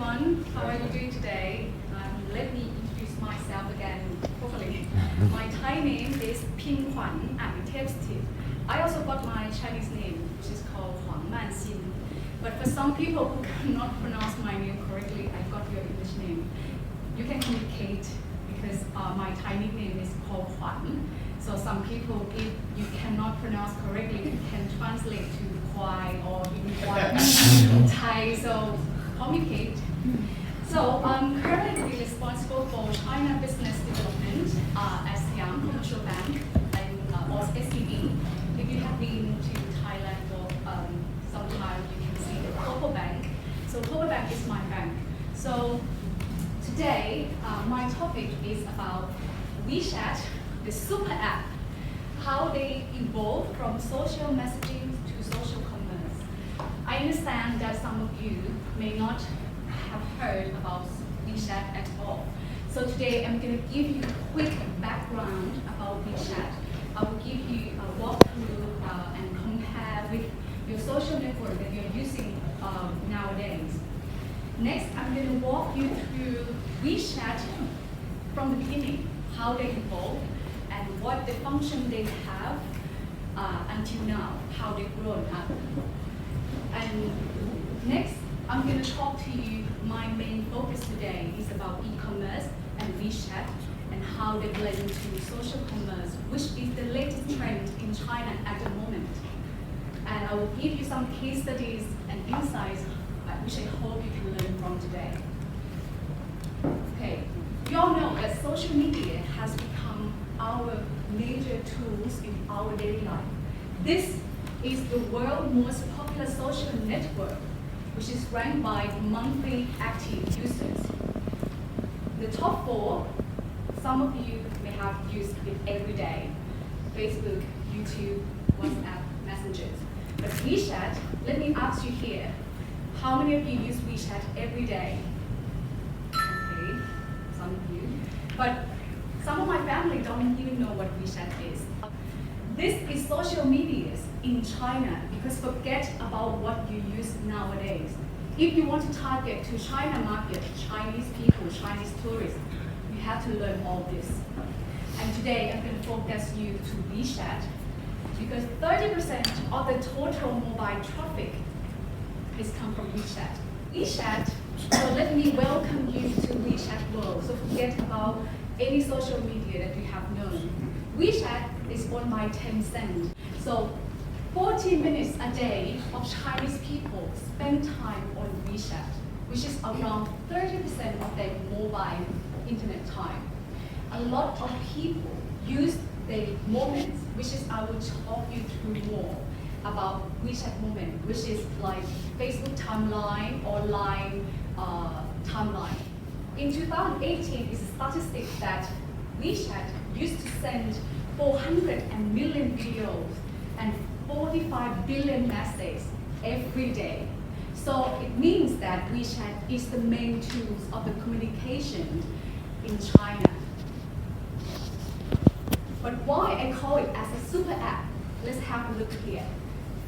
everyone. How are you doing today? Let me introduce myself again properly. My Thai name is Ping Huan. I'm Tepstit. I also got my Chinese name, which is called Huang Man Xin. But for some people who cannot pronounce my name correctly, I got your English name. You can communicate because my Thai nickname is called Huan. So some people, if you cannot pronounce correctly, you can translate to Kwai or even Huan in Thai. So communicate. So I'm currently responsible for China business development at Siam Commercial Bank and or SCB. If you have been to Thailand for some time, you can see the Global Bank. So Global Bank is my bank. So today, my topic is about WeChat, the super app, how they evolved from social messaging to social commerce. I understand that some of you may not have heard about WeChat at all. So today I'm going to give you a quick background about WeChat. I will give you a walkthrough and compare with your social network that you're using nowadays. Next, I'm going to walk you through WeChat from the beginning, how they evolved, and what the function they have until now, how they've grown up. And next, I'm going to talk to you, my main focus today is about e-commerce and WeChat and how they blend into social commerce, which is the latest trend in China at the moment. And I will give you some case studies and insights which I hope you can learn from today. Okay, you all know that social media has become our major tools in our daily life. This is the world's most popular social network, which is ranked by monthly active users. The top 4, some of you may have used it every day: Facebook, YouTube, WhatsApp, Messengers. But WeChat, let me ask you here, how many of you use WeChat every day? Okay, some of you. But some of my family don't even know what WeChat is. This is social media in China, because forget about what you use nowadays. If you want to target to China market, Chinese people, Chinese tourists, you have to learn all this. And today I'm going to focus you to WeChat, because 30% of the total mobile traffic has come from WeChat. WeChat, so let me welcome you to WeChat world. So forget about any social media that you have known. WeChat is owned by Tencent. So 40 minutes a day of Chinese people spend time on WeChat, which is around 30% of their mobile internet time. A lot of people use the moments, which is I will talk you through more about WeChat moment, which is like Facebook timeline or Line timeline. In 2018, it's a statistic that WeChat used to send 400 million videos and 45 billion messages every day. So it means that WeChat is the main tools of the communication in China. But why I call it as a super app? Let's have a look here.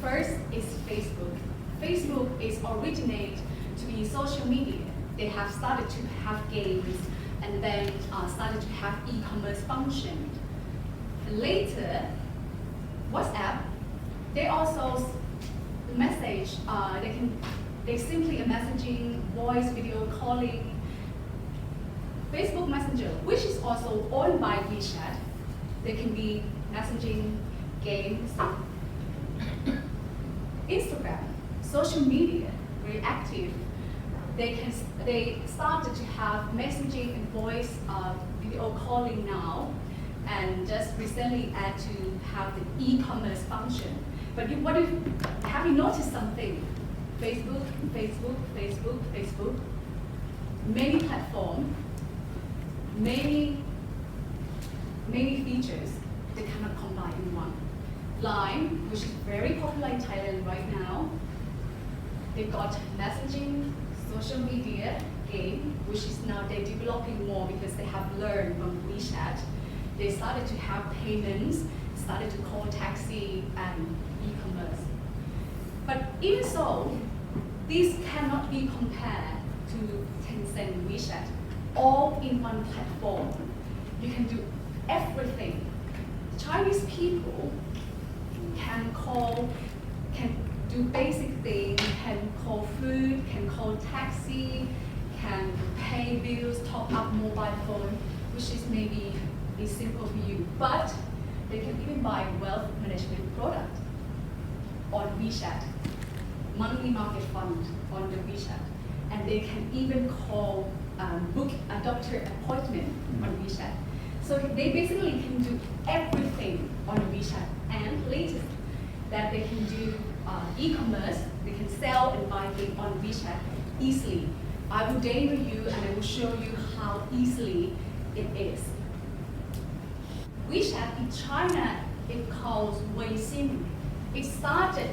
First is Facebook. Facebook is originated to be social media. They have started to have games and then started to have e-commerce function. Later, WhatsApp, they also message, they simply a messaging, voice, video calling. Facebook Messenger, which is also owned by WeChat, they can be messaging, games. Instagram, social media, very active. They started to have messaging and voice video calling now, and just recently add to have the e-commerce function. But have you noticed something? Facebook, Facebook, Facebook, Facebook, many platforms, many features, they cannot combine in one. Line, which is very popular in Thailand right now, they got messaging, social media, game, which is now they're developing more because they have learned from WeChat. They started to have payments, started to call taxi and e-commerce. But even so, these cannot be compared to to Tencent WeChat, all in one platform. You can do everything. Chinese people can do basic things, can call food, can call taxi, can pay bills, top up mobile phone, which is maybe is simple for you. But they can even buy wealth management product on WeChat, money market fund on the WeChat. And they can even call, book a doctor appointment on WeChat. So they basically can do everything on WeChat. And latest, that they can do e-commerce, they can sell and buy things on WeChat easily. I will demo you and I will show you how easily it is. WeChat in China, it calls Weixin. It started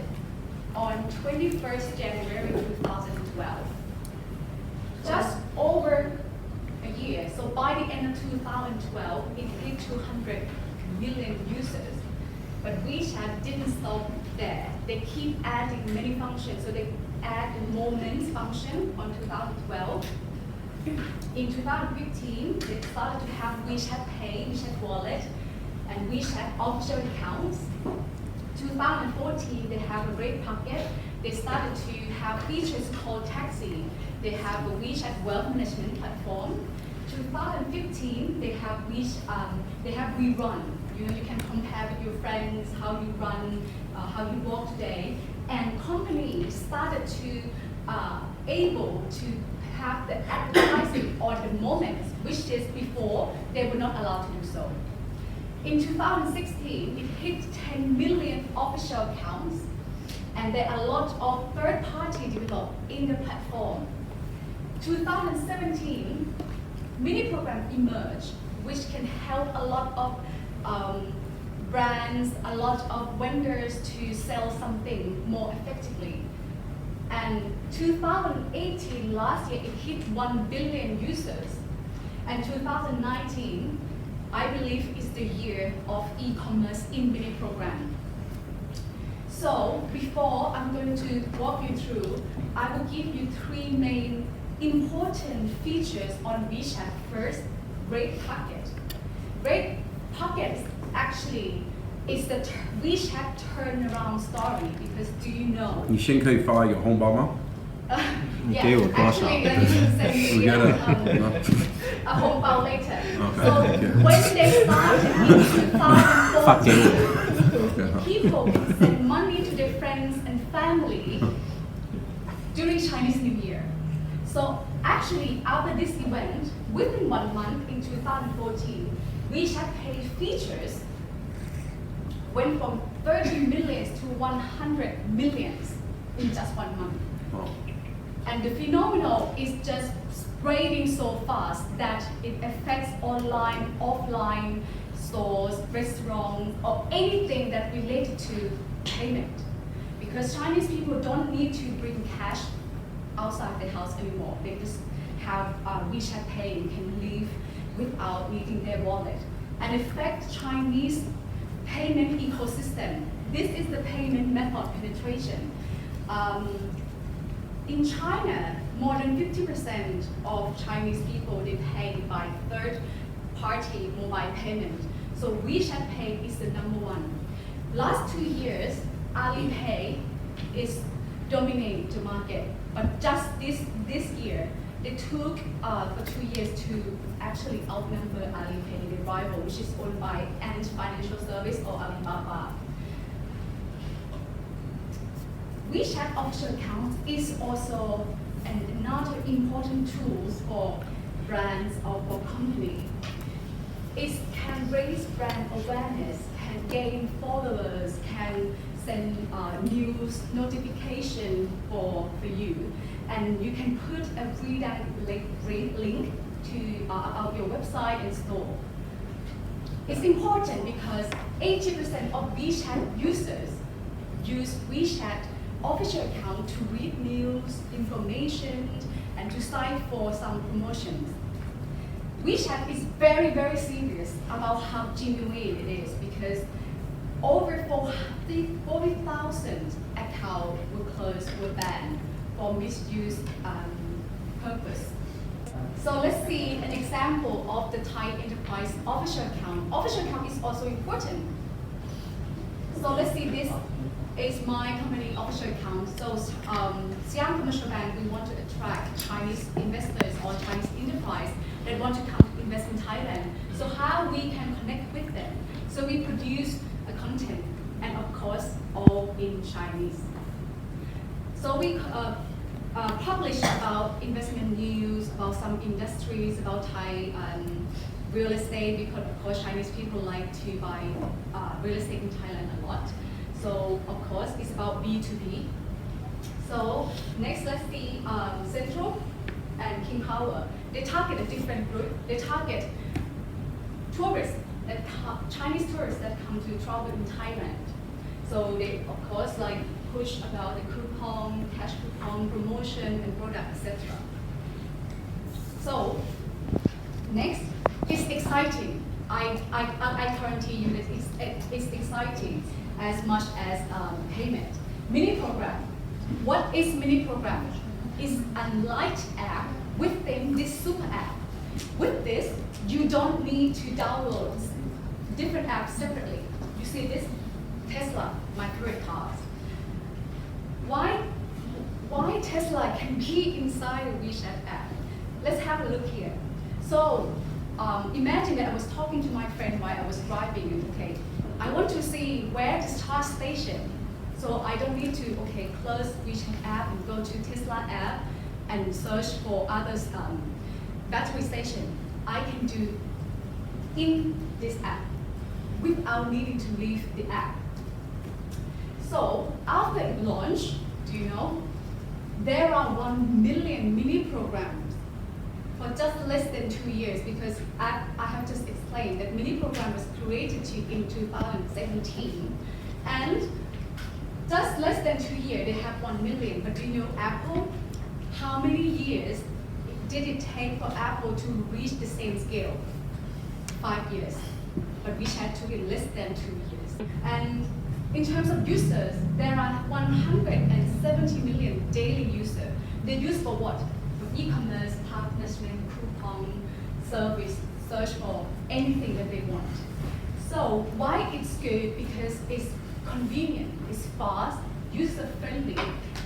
on 21st January 2012. Just over a year. So by the end of 2012, it hit 200 million users. But WeChat didn't stop there. They keep adding many functions. So they add the Moments function on 2012. In 2015, they started to have WeChat Pay, WeChat Wallet, and WeChat official accounts. 2014, they have a Red Pocket. They started to have features called Taxi. They have a WeChat wealth management platform. 2015, they have WeRun. You can compare with your friends how you run, how you walk today. And companies started to able to have the advertising on the Moments, which is before they were not allowed to do so. In 2016, it hit 10 million official accounts, and there are a lot of third-party developed in the platform. 2017, mini programs emerged, which can help a lot of brands, a lot of vendors to sell something more effectively. And 2018, last year, it hit 1 billion users. And 2019, I believe, is the year of e-commerce in mini program. So before I'm going to walk you through, I will give you 3 main important features on WeChat. First, Red Pocket. Red Pocket actually is the WeChat turnaround story, because do you know? 你先可以发一个红包吗？ Yeah, 给我多少？ actually, then you can send me a home file later. So when they started in 2014, people can send money to their friends and family during Chinese New Year. So actually, after this event, within 1 month in 2014, WeChat Pay features went from 30 millions to 100 millions in just 1 month. Oh. And the phenomenon is just spreading so fast that it affects online, offline stores, restaurants, or anything that related to payment. Because Chinese people don't need to bring cash outside the house anymore. They just have WeChat Pay and can live without needing their wallet. And affect Chinese payment ecosystem. This is the payment method penetration. In China, more than 50% of Chinese people, they pay by third-party mobile payment. So WeChat Pay is the #1. Last 2 years, Alipay is dominating the market. But just this year, they took for 2 years to actually outnumber Alipay, the rival, which is owned by Ant Financial Service or Alibaba. WeChat official account is also another important tool for brands or for company. It can raise brand awareness, can gain followers, can send news notification for you, and you can put a redirect link to about your website and store. It's important because 80% of WeChat users use WeChat official account to read news, information, and to sign for some promotions. WeChat is very, very serious about how genuine it is, because over 40,000 accounts were closed, were banned for misuse purpose. So let's see an example of the Thai enterprise official account. Official account is also important. So let's see, this is my company official account. So Siam Commercial Bank, we want to attract Chinese investors or Chinese enterprise that want to come invest in Thailand. So how we can connect with them? So we produce a content, and of course, all in Chinese. So we publish about investment news, about some industries, about Thai real estate, because of course Chinese people like to buy real estate in Thailand a lot. So of course it's about B2B. So next let's see Central and King Power. They target a different group. They target tourists, Chinese tourists that come to travel in Thailand. So they of course like push about the coupon, cash coupon, promotion and product, etc. So next, it's exciting. I guarantee you that it's exciting as much as payment. Mini program. What is mini program? It's a light app within this super app. With this, you don't need to download different apps separately. You see this Tesla, my favorite car. Why Tesla can be inside the WeChat app? Let's have a look here. So imagine that I was talking to my friend while I was driving. Okay, I want to see where the charge station. So I don't need to close WeChat app and go to Tesla app and search for others battery station. I can do in this app without needing to leave the app. So after it launched, do you know, there are 1 million mini programs for just less than 2 years, because I have just explained that mini program was created in 2017, and just less than 2 years they have 1 million. But do you know Apple? How many years did it take for Apple to reach the same scale? 5 years. But WeChat took it less than 2 years. And in terms of users, there are 170 million daily users. They use for what? For e-commerce, park management, coupon, service, search for anything that they want. So why it's good? Because it's convenient, it's fast, user-friendly,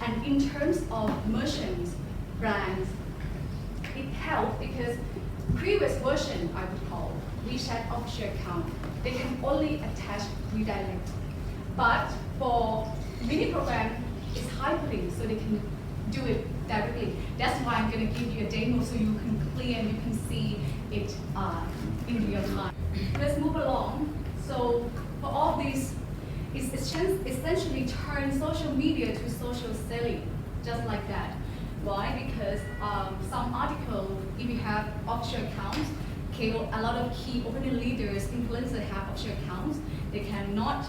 and in terms of merchants, brands, it helps because previous version, I would call, WeChat official account, they can only attach redirect. But for mini program, it's hyperlink, so they can do it directly. That's why I'm going to give you a demo so you can clear and you can see it in real time. Let's move along. So for all these, it's essentially turn social media to social selling, just like that. Why? Because some article, if you have offshore accounts, a lot of key opinion leaders, influencers have offshore accounts. They cannot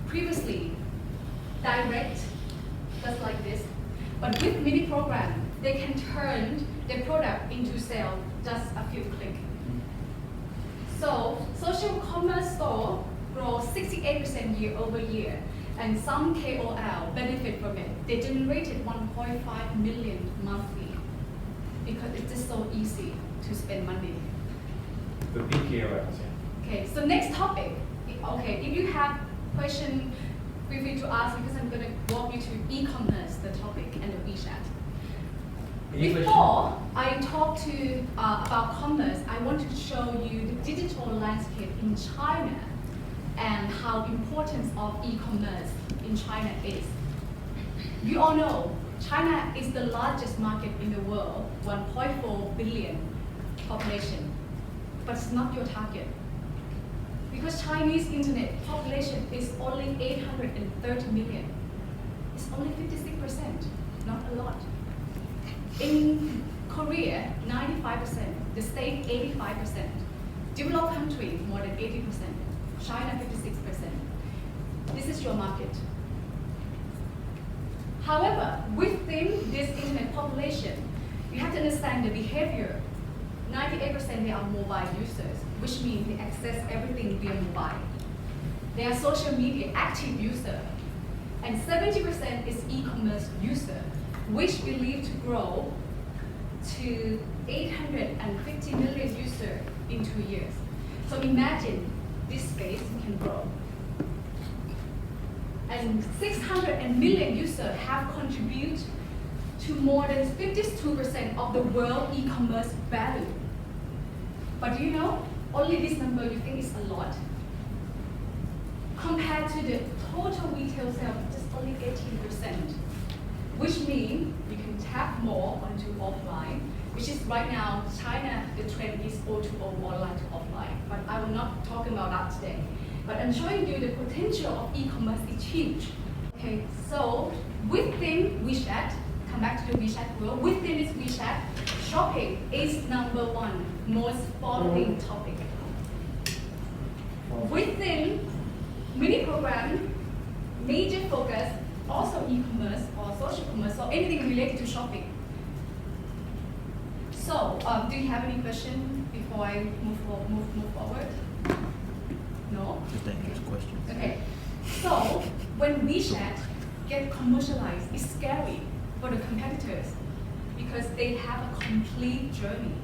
previously direct just like this. But with mini program, they can turn their product into sale just a few clicks. So social commerce store grows 68% year over year, and some KOL benefit from it. They generated 1.5 million monthly because it's just so easy to spend money. The big KOLs, yeah. Okay, so next topic. Okay, if you have question, feel free to ask because I'm going to walk you through e-commerce, the topic, and the WeChat. Before I talk to about commerce, I want to show you the digital landscape in China and how important of e-commerce in China is. You all know China is the largest market in the world, 1.4 billion population, but it's not your target. Because Chinese internet population is only 830 million. It's only 56%, not a lot. In Korea, 95%, the state 85%, developed country more than 80%, China 56%. This is your market. However, within this internet population, you have to understand the behavior. 98% they are mobile users, which means they access everything via mobile. They are social media active user, and 70% is e-commerce user, which believed to grow to 850 million users in 2 years. So imagine this space can grow. And 600 million users have contributed to more than 52% of the world e-commerce value. But do you know, only this number you think is a lot? Compared to the total retail sales, just only 18%, which means you can tap more onto offline, which is right now, China, the trend is O2O, online to offline. But I will not talk about that today. But I'm showing you the potential of e-commerce is huge. Okay, so within WeChat, come back to the WeChat world, within this WeChat, shopping is #1 most following topic. Within mini program, major focus, also e-commerce or social commerce, or anything related to shopping. So, do you have any question before I move forward? No? Just dangerous question. Okay. So, when WeChat get commercialized, it's scary for the competitors because they have a complete journey.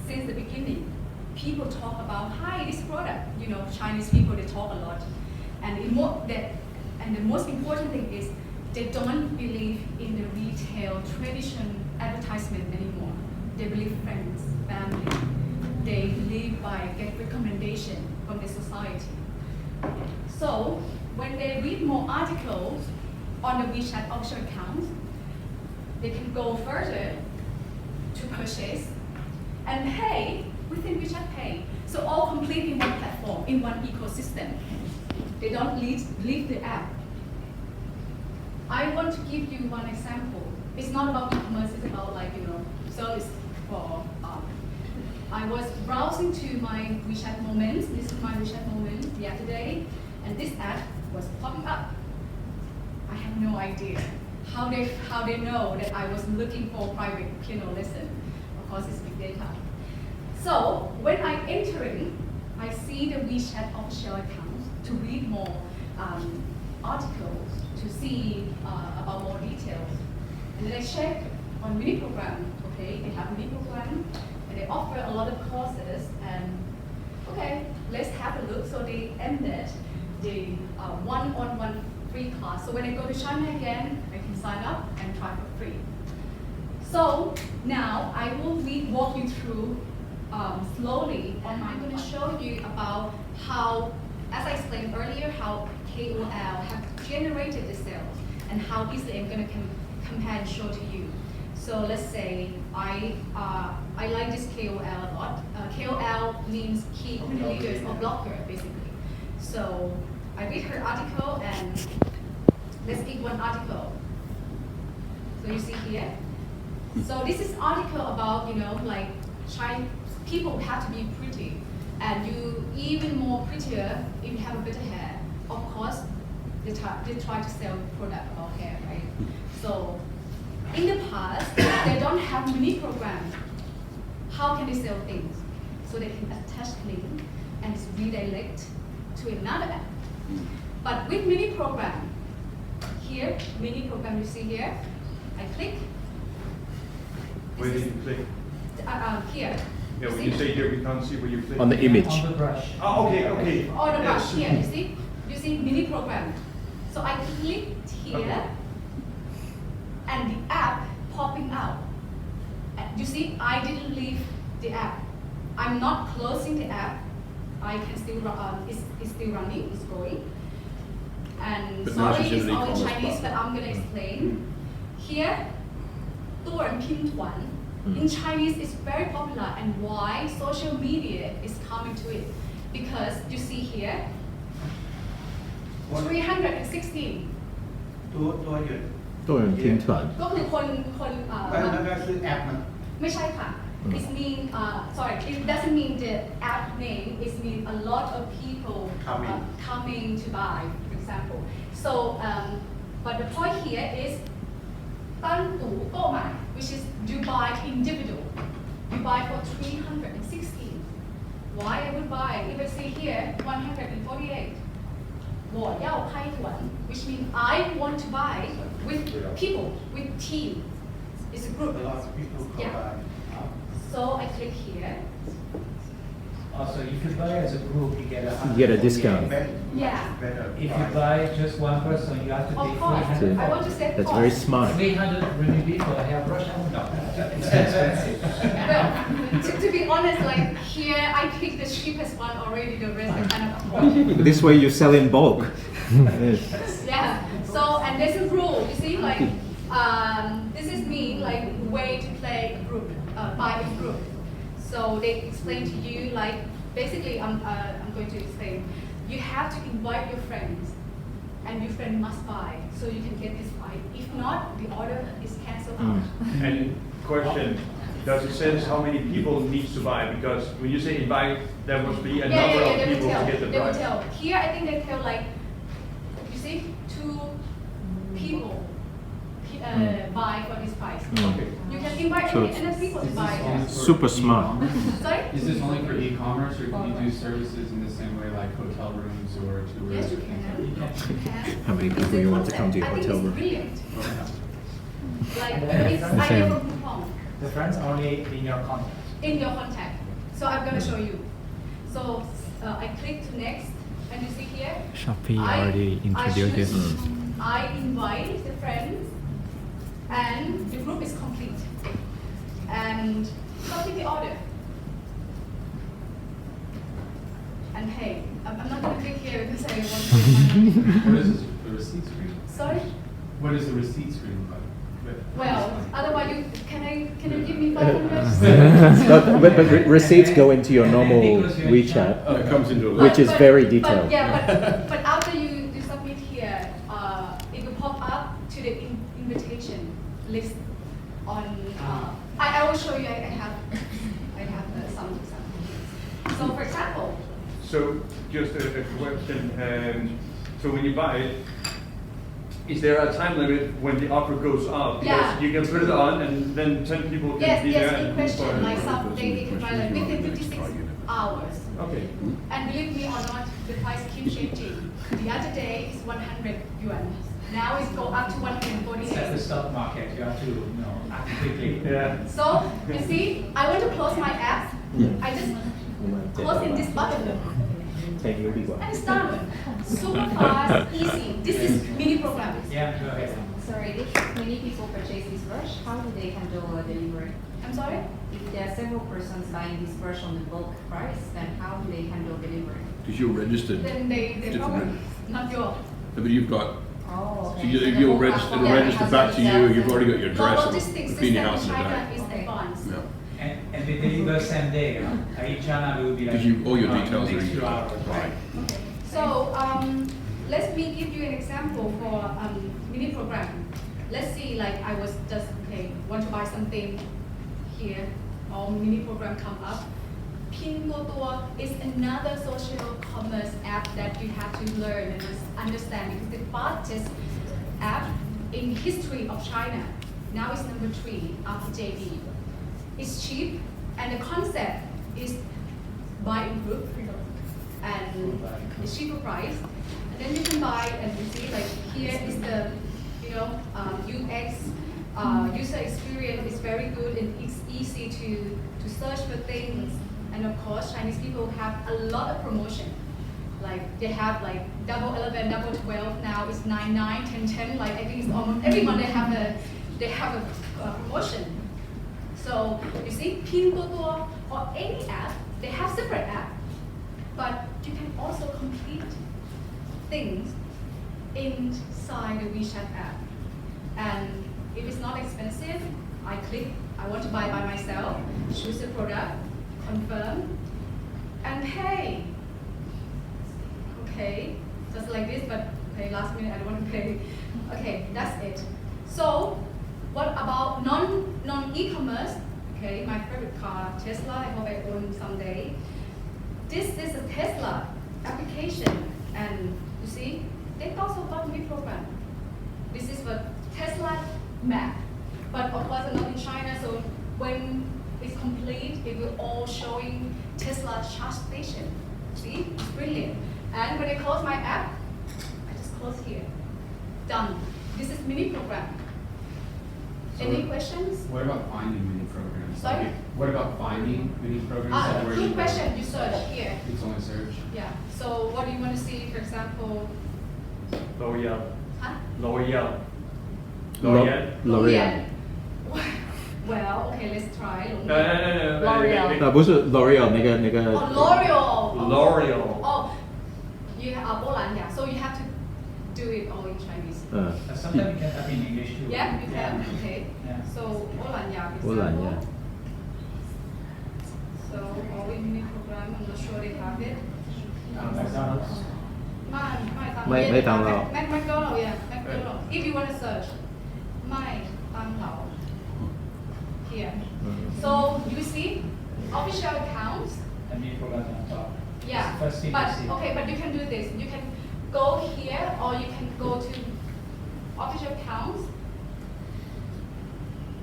Since the beginning, people talk about, hi, this product, you know, Chinese people, they talk a lot. And the most important thing is they don't believe in the retail tradition advertisement anymore. They believe friends, family. They live by get recommendation from the society. So when they read more articles on the WeChat official accounts, they can go further to purchase and pay within WeChat Pay. So all complete in one platform, in one ecosystem. They don't leave the app. I want to give you one example. It's not about e-commerce, it's about service for I was browsing to my WeChat moments. This is my WeChat moment yesterday, and this ad was popping up. I have no idea how they know that I was looking for private piano lesson. Of course, it's big data. So when I entering, I see the WeChat official account to read more articles, to see about more details. And then I check on mini program. Okay, they have mini program, and they offer a lot of courses. And okay, let's have a look. So they ended the one-on-one free class. So when I go to China again, I can sign up and try for free. So now I will walk you through slowly, and I'm going to show you about how, as I explained earlier, how KOL have generated the sales and how easily I'm going to compare and show to you. So let's say I like this KOL a lot. KOL means key opinion leaders or blogger, basically. So I read her article, and let's pick one article. So you see here. So this is article about, people have to be pretty, and you even more prettier if you have a better hair. Of course, they try to sell product about hair, right? So in the past, they don't have mini program. How can they sell things? So they can attach link and redirect to another app. But with mini program, here, mini program you see here, I click. Where did you click? Here. Yeah, when you say here, we can't see where you click. On the image. On the brush. Oh, okay. On the brush Yes. here, you see mini program. So I clicked here, Okay. and the app popping out. You see, I didn't leave the app. I'm not closing the app. I can still run. It's still running. It's going. And But now sorry, she's in it's an all in e-commerce Chinese, but platform. I'm gonna explain. Here, 多人拼团 in Chinese is very popular, and why social media is coming to it. Because you see here, 316 ตัวหยุด 多人拼团 ก็คือคน แล้วก็คือแอปมัน ไม่ใช่ค่ะ it mean sorry it doesn't mean the app name it mean a lot of people coming to buy, for example. So but the point here is ตั้งตู่โต้หมาย which is you buy individual, you buy for 316. Why I would buy? If I see here 148, 我要开团 which means I want to buy with people, with team. It's a A group. lot of people come Yeah. by. So I click here. Also, if you buy as a group, you get a You get a discount. Yeah. Better. If you buy just one person, you have to pay Of course, 300. I want to save That's cost. very smart. 300 RMB for a hairbrush? Oh no, it's expensive. Well, to be honest, like here, I pick the cheapest one already. The rest I cannot afford. This way you sell in bulk. Yes. Yeah. So and there's a rule. You see, like this is me, like way to play a group, buy a group. So they explain to you, like basically, I'm going to explain. You have to invite your friends, and your friend must buy, so you can get this price. If not, the order is cancelled out. And question, does it say how many people needs to buy? Because when you say invite, there must be a number of they will people tell. to get the They will price. tell. Here, I think they tell like, you see, 2 people buy for this price. Okay. You can invite So any other people to Is this buy. only for Super smart. e-commerce? Sorry? Is this only for e-commerce, or can you do services in the same way like hotel rooms or tours? Yes, you or things like that? can. How many It's people a you want to concept. come to your I think hotel it's room? brilliant. Like, And it's the idea same. from Hong Kong. The friends only in your contact. In your contact. So I'm gonna show you. So I click to next, and you see here. Shopee I- already introduced I this. choose- I invite the friends, and the group is complete. And complete the order. And hey, I'm not gonna click here because I want to make money. What is this, the receipt screen? Sorry? What is the receipt screen like? Well, otherwise can you give me 500? but receipts go into your normal WeChat, It comes into a But- which is but- very but- detailed. Yeah, but after you submit here, it will pop up to the invitation list on. I will show you. I have some. So for example, So just a question, so when you buy it, is there a time limit when the offer goes out? Yeah. Because you can put it on and then 10 people can yes, be there. good and question. buy. Like some they can buy like within 56 hours. Okay. And believe me or not, the price keeps changing. The other day is 100 yuan. Now it's go up to It's like the 148. stock market, you have to, act quickly. Yeah. So you see, I want to close my app. I just closing this button. 10 you'll be well. And it's done. Super fast, easy. This is mini program. Yeah, go ahead. Sorry, if many people purchase this brush, how do they handle delivery? I'm sorry? If there are several persons buying this brush on the bulk price, then how do they handle delivery? Because you're registered. Then they Different problem, rate. not your. But you've got, Oh, so okay. you, So the you'll bulk register, it'll platform register has back to you, themselves you've already got your address, Logistics it'll be in your system in house in a China day. is advanced. Yeah. And they deliver same day, in China will be like. Because you, all your details are next in 2 your. hours, right? Okay. So let me give you an example for mini program. Let's see, like I was just want to buy something here, or mini program come up. Pinduoduo is another social commerce app that you have to learn and understand because the fastest app in history of China. Now it's number 3 after JD. It's cheap and the concept is buy in group and it's cheaper price. And then you can buy and you see like here is the UX user experience is very good and it's easy to search for things. And of course, Chinese people have a lot of promotion. Like they have like double 11, double 12. Now it's 99, 10, 10. Like I think it's almost every month they have a promotion. So you see, Pinduoduo or any app, they have separate app, but you can also complete things inside the WeChat app. And if it's not expensive, I click, I want to buy by myself, choose the product, confirm, and pay. Okay, just like this, but okay, last minute I don't want to pay. Okay, that's it. So, what about non-e-commerce? Okay, my favorite car, Tesla, I hope I own someday. This is a Tesla application, and you see, they also got me program. This is for Tesla map, but of course not in China, so when it's complete, it will all showing Tesla charge station. See, it's brilliant. And when I close my app, I just close here. Done. This is mini program. Any questions? What about finding mini programs? Sorry? Like, what about finding mini programs? Like where Good you question. You search here. It's only search. Yeah. So what do you want to see? For example, L'Oreal. huh? L'Oreal. L'Oreal. L'Oreal. Well, okay, let's try. No, no, no, no. L'Oreal. 不是 L'Oreal 那个 Oh, L'Oreal. L'Oreal. Oh, you have Poland, so you have to do it all in Chinese. Sometimes you can type in English too. Yeah, you can. Okay. Yeah. So Poland, for Poland, example. yeah. So all in mini program, I'm not sure they have it. McDonald's. ไม่ตามเรา McDonald's, yeah, McDonald's. If you want to search, ไม่ตามเรา here. So you see, official accounts. And mini programs on top. Yeah, First thing but you see. okay, but you can do this. You can go here, or you can go to official accounts.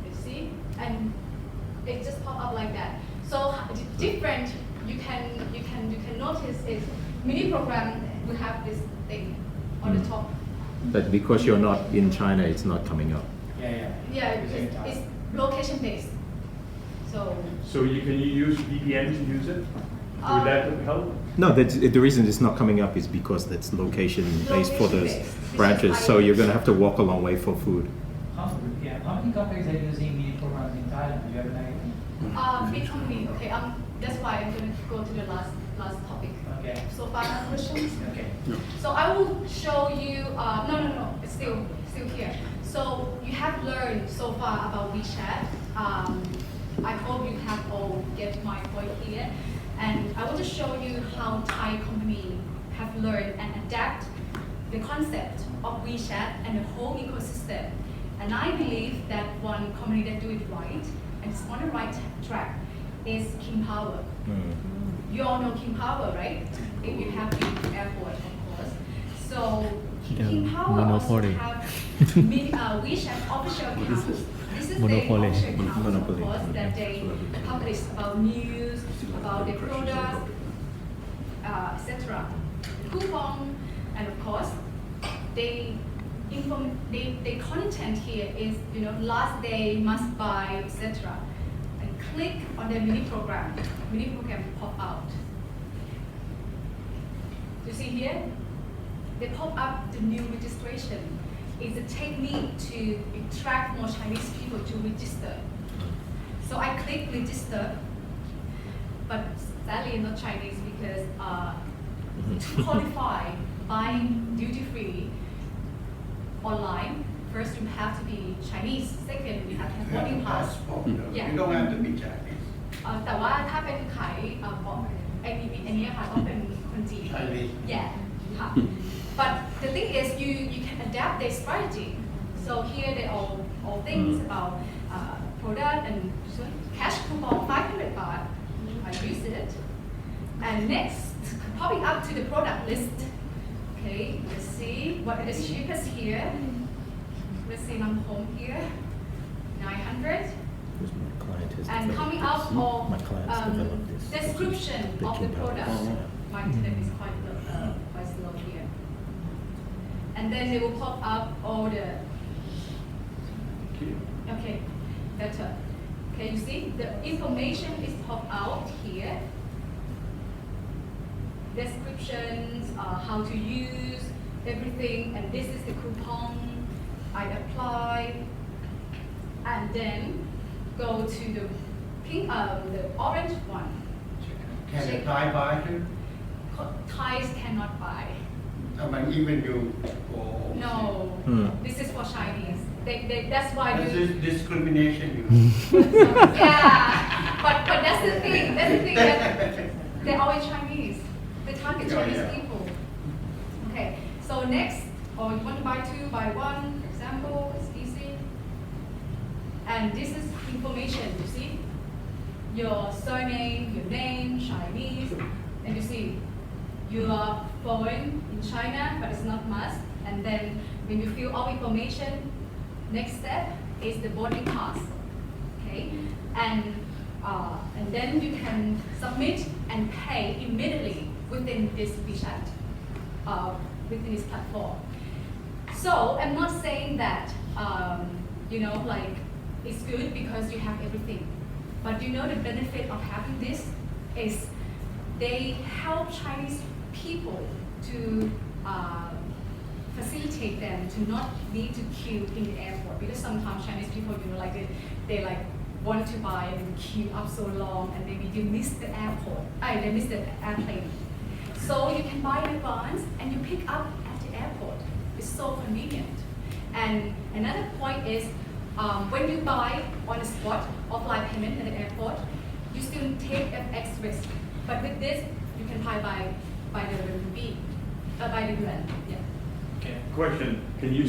You see, and it just pop up like that. So different. You can notice is mini program will have this thing on the top. But because you're not in China, it's not coming up. Yeah. Yeah, It's in top. it's location based. So You can use VPN to use it? Would that help? No, the reason it's not coming up is because that's location based for the Location-based. branches. So you're going to have to walk a long way for food. How many companies are using mini programs in Thailand? Do you have an idea? big company. Okay, that's why I'm going to go to the last topic. Okay. So far, no questions. Okay. So I will show you. No. It's still here. So you have learned so far about WeChat. I hope you have all get my point here. And I want to show you how Thai company have learned and adapt the concept of WeChat and the whole ecosystem. And I believe that one company that do it right and is on the right track is King Power. You all know King Power, right? If you have been to airport, of course. So King Power also have WeChat official accounts. This is Monopoly. the official accounts, Monopoly. of course, that they publish about news, about their products, etc. Coupon, and of course, the content here is last day must buy, etc. And click on the mini program pop out. You see here, they pop up the new registration. It's a technique to attract more Chinese people to register. So I click register, but sadly not Chinese because to qualify buying duty free online, first you have to be Chinese. Second, you have to have boarding pass. Yeah. You don't have to be Chinese. แต่ว่าถ้าเป็นขายของไอ้นี้ค่ะต้องเป็นคนจีน Chinese. Yeah. ค่ะ But the thing is, you can adapt their strategy. So here they all things about product and cash coupon 500 baht. I use it. And next, popping up to the product list. Okay, let's see what is cheapest here. Let's see home here, 900. My client has And developed coming this. out of My client's developed this. description The of the King Power. product. My internet is quite slow here. And then they will pop up all the, okay, better. Okay, you see, the information is popped out here. Descriptions, how to use everything, and this is the coupon. I apply, and then go to the pink, the orange one. Can the Thai buy too? Thais cannot buy. I mean, even you go. No, this is for Chinese. That's why This you. is discrimination. Yeah, but that's the thing. That's the thing that they're always Chinese. They target Chinese people. Okay, so next, or you want to buy two, buy one, for example, it's easy. And this is information, you see? Your surname, your name, Chinese, and you see, you are foreign in China, but it's not must. And then when you fill all information, next step is the boarding pass. Okay, and then you can submit and pay immediately within this WeChat, within this platform. So I'm not saying that like it's good because you have everything. But you know the benefit of having this is they help Chinese people to facilitate them to not need to queue in the airport, because sometimes Chinese people, like they like want to buy and queue up so long, and maybe you miss the airport, they miss the airplane. So you can buy in advance and you pick up at the airport. It's so convenient. And another point is when you buy on the spot, offline payment at the airport, you still take FX risk. But with this, you can pay by the RMB, by the yuan. Yeah. Okay. Question, can you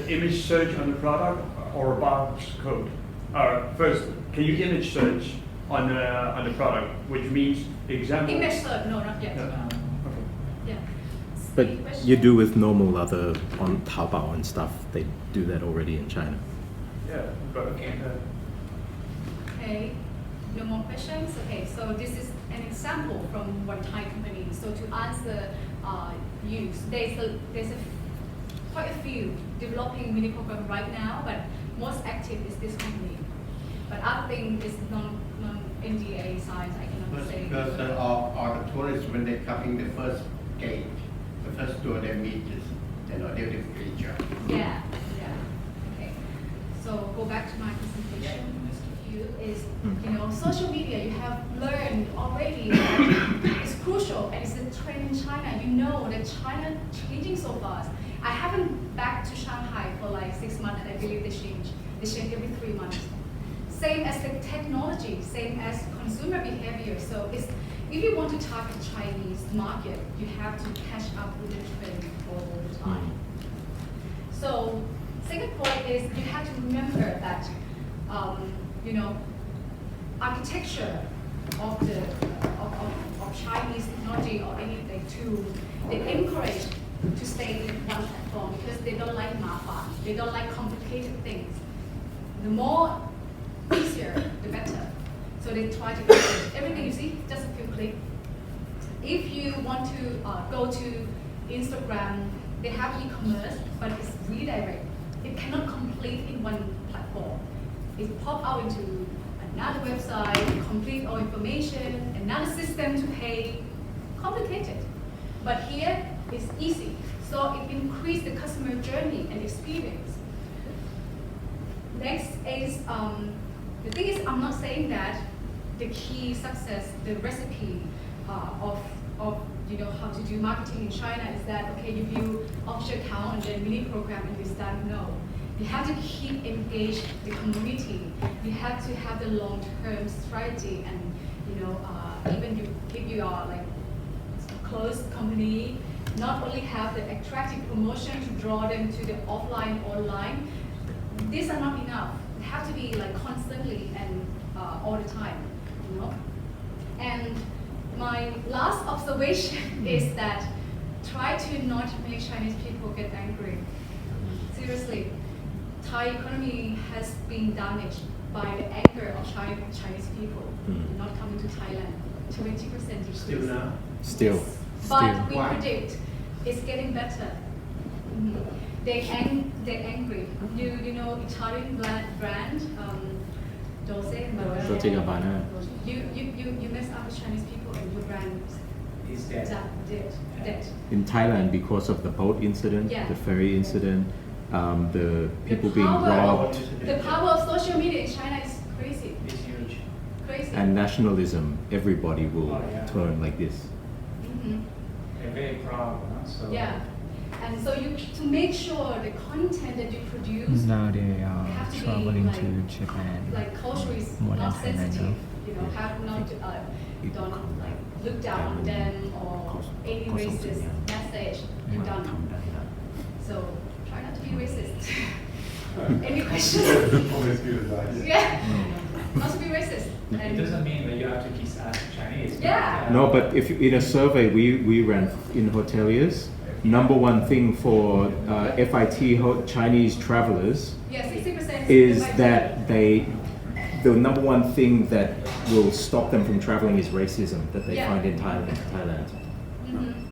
image search on the product or barcode? First, can you image search on the product, which means example? Image search, no, not yet. Yeah. Um, Yeah. But Any question? you do with normal other on Taobao and stuff. They do that already in China. Yeah, but Okay, no more questions? Okay, so this is an example from one Thai company. So to answer there's quite a few developing mini program right now, but most active is this company. But other thing is non-NDA size, I cannot say. Because all the tourists, when they come in the first gate, the first door they meet is, they're different feature. Yeah. Okay. So go back to my presentation. Is social media, you have learned already that it's crucial and it's a trend in China. You know that China changing so fast. I haven't back to Shanghai for like 6 months, and I believe they change. They change every 3 months. Same as the technology, same as consumer behavior. So if you want to target Chinese market, you have to catch up with the trend all the time. So second point is you have to remember that architecture of the of Chinese technology or anything tool, they encourage to stay in one platform because they don't like mafan, they don't like complicated things. The more easier, the better. So they try to encourage everything you see, just a few clicks. If you want to go to Instagram, they have e-commerce, but it's redirect. It cannot complete in one platform. It pop out into another website, complete all information, another system to pay, complicated. But here it's easy. So it increases the customer journey and experience. Next is, the thing is, I'm not saying that the key success, the recipe of how to do marketing in China is that, okay, you build official account and then mini program and you start, no. You have to keep engaged the community. You have to have the long-term strategy, and even if you are like a closed company, not only have the attractive promotion to draw them to the offline, online. These are not enough. It have to be like constantly and all the time, And my last observation is that try to not make Chinese people get angry. Seriously. Thai economy has been damaged by the anger of Chinese people not coming to Thailand. 20% decrease. Still now? Still. Yes. But Still. we predict it's getting better. They're angry. You know Italian brand Dolce & Dolce & Gabbana. You mess up with Chinese people and your brand Is dead. dead. In Thailand, because of the boat incident, Yeah. the ferry incident, the people The being power- robbed, The power of social media in China is crazy. It's huge. Crazy. and nationalism, everybody will Oh, yeah. turn like this. Mhm. They're very proud, so. Yeah. And so to make sure the content that you produce Now they are have to be traveling like, to Japan. like culturally More than not Thailand sensitive, now. have not don't like look down on them or any racist message you don't. So try not to be racist. Any questions? Yeah, not to be racist. It doesn't mean that you have to keep asking Chinese. Yeah. No, but if in a survey we ran in hoteliers, number one thing for FIT Chinese travelers Yeah, 60% is invite- that the number one thing that will stop them from traveling is racism that they Yeah. find in Thailand.